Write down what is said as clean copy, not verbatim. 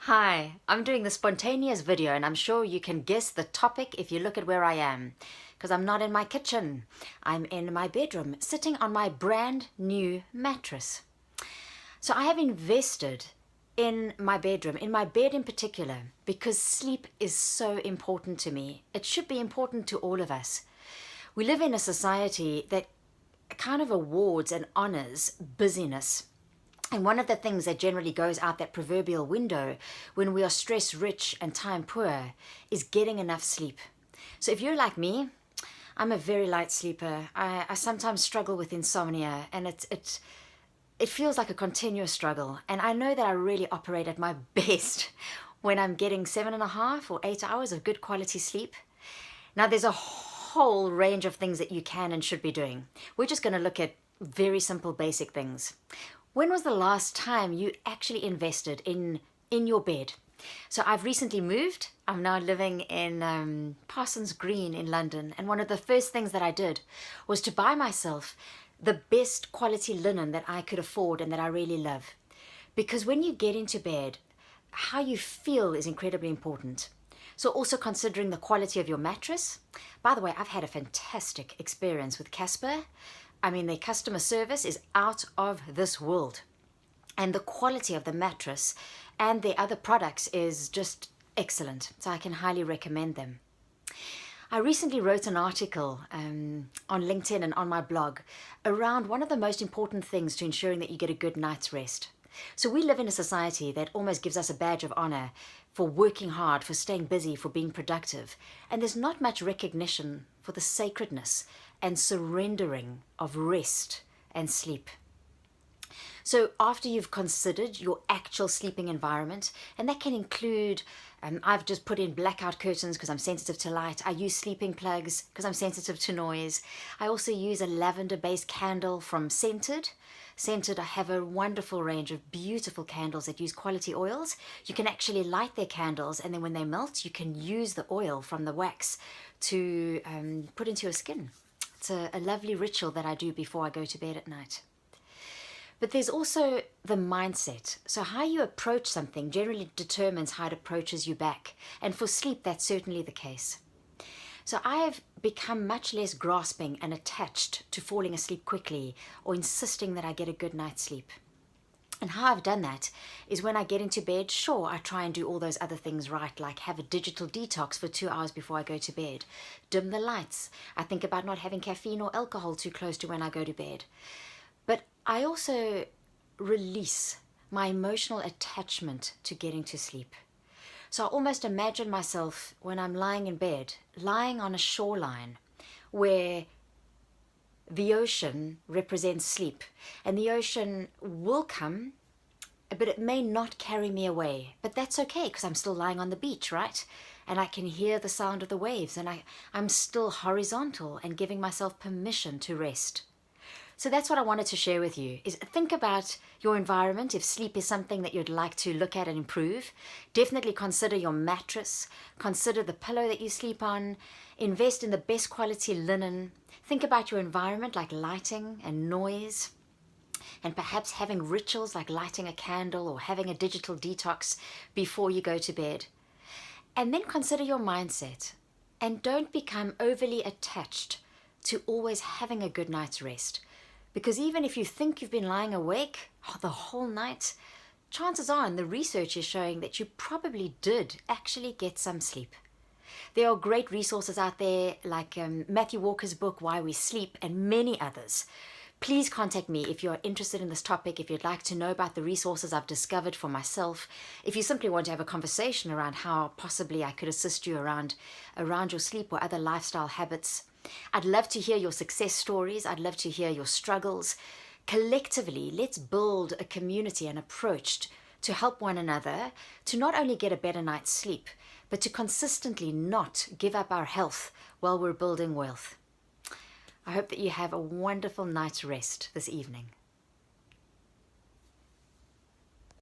Hi, I'm doing the spontaneous video and I'm sure you can guess the topic if you look at where I am. Because I'm not in my kitchen. I'm in my bedroom, sitting on my brand new mattress. So I have invested in my bedroom, in my bed in particular, because sleep is so important to me. It should be important to all of us. We live in a society that kind of awards and honors busyness. And one of the things that generally goes out that proverbial window when we are stress rich and time poor is getting enough sleep. So if you're like me, I'm a very light sleeper. I sometimes struggle with insomnia, and it feels like a continuous struggle. And I know that I really operate at my best when I'm getting 7.5 or 8 hours of good quality sleep. Now there's a whole range of things that you can and should be doing. We're just going to look at very simple basic things. When was the last time you actually invested in your bed? So I've recently moved. I'm now living in Parsons Green in London. And one of the first things that I did was to buy myself the best quality linen that I could afford and that I really love. Because when you get into bed, how you feel is incredibly important. So also considering the quality of your mattress. By the way, I've had a fantastic experience with Casper. I mean, their customer service is out of this world. And the quality of the mattress and their other products is just excellent. So I can highly recommend them. I recently wrote an article on LinkedIn and on my blog around one of the most important things to ensuring that you get a good night's rest. So we live in a society that almost gives us a badge of honor for working hard, for staying busy, for being productive. And there's not much recognition for the sacredness and surrendering of rest and sleep. So after you've considered your actual sleeping environment, and that can include, I've just put in blackout curtains because I'm sensitive to light. I use sleeping plugs because I'm sensitive to noise. I also use a lavender-based candle from Scented. Scented have a wonderful range of beautiful candles that use quality oils. You can actually light their candles, and then when they melt, you can use the oil from the wax to put into your skin. It's a lovely ritual that I do before I go to bed at night. But there's also the mindset. So how you approach something generally determines how it approaches you back. And for sleep, that's certainly the case. So I have become much less grasping and attached to falling asleep quickly or insisting that I get a good night's sleep. And how I've done that is when I get into bed, sure, I try and do all those other things right, like have a digital detox for 2 hours before I go to bed, dim the lights. I think about not having caffeine or alcohol too close to when I go to bed. But I also release my emotional attachment to getting to sleep. So I almost imagine myself when I'm lying in bed, lying on a shoreline where the ocean represents sleep. And the ocean will come, but it may not carry me away. But that's okay, because I'm still lying on the beach, right? And I can hear the sound of the waves, and I'm still horizontal and giving myself permission to rest. So that's what I wanted to share with you, is think about your environment. If sleep is something that you'd like to look at and improve, definitely consider your mattress, consider the pillow that you sleep on, invest in the best quality linen, think about your environment like lighting and noise, and perhaps having rituals like lighting a candle or having a digital detox before you go to bed. And then consider your mindset, and don't become overly attached to always having a good night's rest. Because even if you think you've been lying awake the whole night, chances are, and the research is showing, that you probably did actually get some sleep. There are great resources out there like Matthew Walker's book, Why We Sleep, and many others. Please contact me if you're interested in this topic, if you'd like to know about the resources I've discovered for myself, if you simply want to have a conversation around how possibly I could assist you around your sleep or other lifestyle habits. I'd love to hear your success stories. I'd love to hear your struggles. Collectively, let's build a community and approach to help one another to not only get a better night's sleep, but to consistently not give up our health while we're building wealth. I hope that you have a wonderful night's rest this evening.